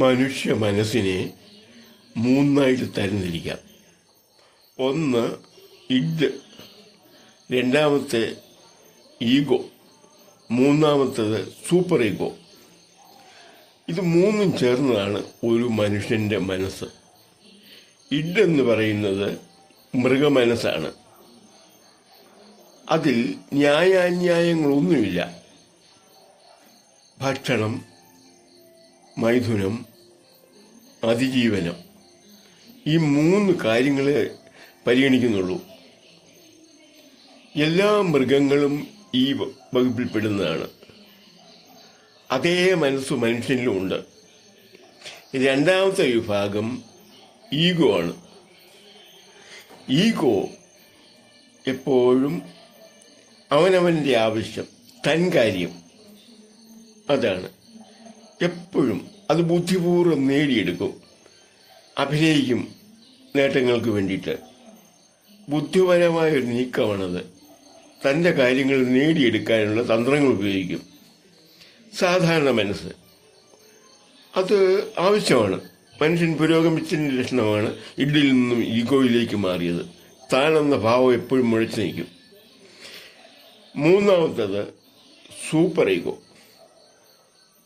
മനുഷ്യ മനസ്സിനെ മൂന്നായിട്ട് തരംതിരിക്കാം. ഒന്ന് ഇഡ്, രണ്ടാമത്തെ ഈഗോ, മൂന്നാമത്തേത് സൂപ്പർ ഈഗോ. ഇത് മൂന്നും ചേർന്നതാണ് ഒരു മനുഷ്യൻ്റെ മനസ്സ്. ഇഡ് എന്ന് പറയുന്നത് മൃഗമനസ്സാണ്. അതിൽ ന്യായാന്യായങ്ങളൊന്നുമില്ല. ഭക്ഷണം, മൈഥുനം, അതിജീവനം, ഈ മൂന്ന് കാര്യങ്ങളെ പരിഗണിക്കുന്നുള്ളൂ. എല്ലാ മൃഗങ്ങളും ഈ വകുപ്പിൽപ്പെടുന്നതാണ്. അതേ മനസ്സ് മനുഷ്യനിലും ഉണ്ട്. രണ്ടാമത്തെ വിഭാഗം ഈഗോ ആണ്. ഈഗോ എപ്പോഴും അവനവൻ്റെ ആവശ്യം, തൻ കാര്യം, അതാണ് എപ്പോഴും. അത് ബുദ്ധിപൂർവ്വം നേടിയെടുക്കും, അഭിനയിക്കും നേട്ടങ്ങൾക്ക് വേണ്ടിയിട്ട്. ബുദ്ധിപരമായൊരു നീക്കമാണത്. തൻ്റെ കാര്യങ്ങൾ നേടിയെടുക്കാനുള്ള തന്ത്രങ്ങൾ ഉപയോഗിക്കും. സാധാരണ മനസ്സ് അത് ആവശ്യമാണ്. മനുഷ്യൻ പുരോഗമിച്ചതിൻ്റെ ലക്ഷണമാണ് ഇഡിൽ നിന്നും ഈഗോയിലേക്ക് മാറിയത്. താനെന്ന ഭാവം എപ്പോഴും മുഴച്ചു നിൽക്കും. മൂന്നാമത്തത് സൂപ്പർ ഈഗോ.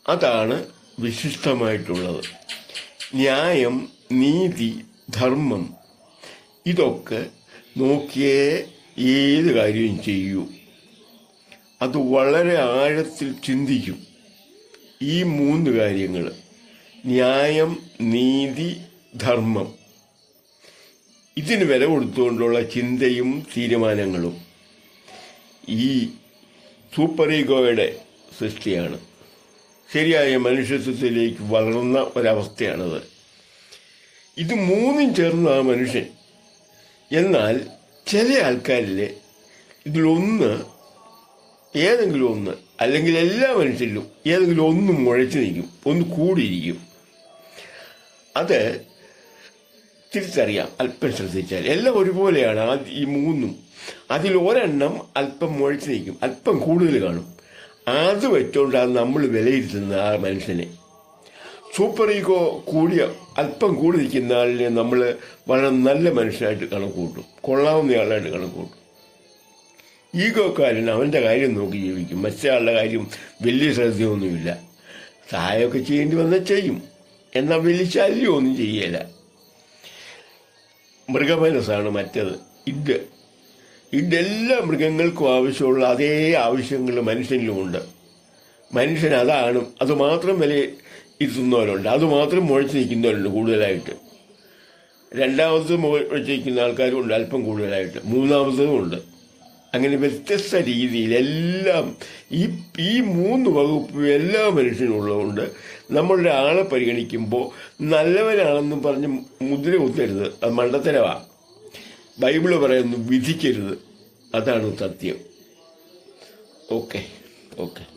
അതാണ് വിശിഷ്ടമായിട്ടുള്ളത്. ന്യായം, നീതി, ധർമ്മം, ഇതൊക്കെ നോക്കിയേ ഏത് കാര്യവും ചെയ്യൂ. അത് വളരെ ആഴത്തിൽ ചിന്തിക്കും. ഈ മൂന്ന് കാര്യങ്ങൾ, ന്യായം, നീതി, ധർമ്മം, ഇതിന് വില കൊടുത്തുകൊണ്ടുള്ള ചിന്തയും തീരുമാനങ്ങളും ഈ സൂപ്പർ ഈഗോയുടെ സൃഷ്ടിയാണ്. ശരിയായ മനുഷ്യത്വത്തിലേക്ക് വളർന്ന ഒരവസ്ഥയാണത്. ഇത് മൂന്നും ചേർന്ന ആ മനുഷ്യൻ. എന്നാൽ ചില ആൾക്കാരിൽ ഇതിലൊന്ന്, ഏതെങ്കിലും ഒന്ന്, അല്ലെങ്കിൽ എല്ലാ മനുഷ്യരിലും ഏതെങ്കിലും ഒന്ന് മുഴച്ചു നിൽക്കും, ഒന്ന് കൂടിയിരിക്കും. അത് തിരിച്ചറിയാം അല്പം ശ്രദ്ധിച്ചാൽ. എല്ലാം ഒരുപോലെയാണ് ഈ മൂന്നും. അതിൽ ഒരെണ്ണം അല്പം മുഴച്ചു നിൽക്കും, അല്പം കൂടുതൽ കാണും. അത് വെച്ചുകൊണ്ടാണ് നമ്മൾ വിലയിരുത്തുന്ന ആ മനുഷ്യനെ. സൂപ്പർ ഈഗോ കൂടിയ, അല്പം കൂടി നിൽക്കുന്ന ആളിനെ നമ്മൾ വളരെ നല്ല മനുഷ്യനായിട്ട് കണക്ക് കൂട്ടും, കൊള്ളാവുന്നയാളായിട്ട് കണക്ക് കൂട്ടും. ഈഗോക്കാരൻ അവൻ്റെ കാര്യം നോക്കി ജീവിക്കും. മറ്റേ കാര്യം വലിയ ശ്രദ്ധയൊന്നുമില്ല. സഹായമൊക്കെ ചെയ്യേണ്ടി വന്നാൽ ചെയ്യും, എന്നാൽ വലിയ ശല്യമൊന്നും ചെയ്യല. മൃഗമനസ്സാണ് മറ്റത് ഇഡ്. ഇതെല്ലാ മൃഗങ്ങൾക്കും ആവശ്യമുള്ള അതേ ആവശ്യങ്ങൾ മനുഷ്യനിലുമുണ്ട്. മനുഷ്യൻ അതാണ്, അതുമാത്രം വില ഇരുത്തുന്നവരുണ്ട്, അതുമാത്രം മുഴച്ചു നിൽക്കുന്നവരുണ്ട് കൂടുതലായിട്ട്. രണ്ടാമത് മുഴച്ചു നിൽക്കുന്ന ആൾക്കാരുമുണ്ട് അല്പം കൂടുതലായിട്ട്, മൂന്നാമത്തതും ഉണ്ട്. അങ്ങനെ വ്യത്യസ്ത രീതിയിൽ എല്ലാം ഈ മൂന്ന് വകുപ്പ് എല്ലാ മനുഷ്യനും ഉള്ളതുകൊണ്ട് നമ്മളുടെ ആളെ പരിഗണിക്കുമ്പോൾ നല്ലവനാണെന്നും പറഞ്ഞ് മുദ്ര കുത്തരുത്. അത് മണ്ടത്തരവാ. ബൈബിള് പറയുന്നു വിധിക്കരുത്. അതാണ് സത്യം. ഓക്കെ.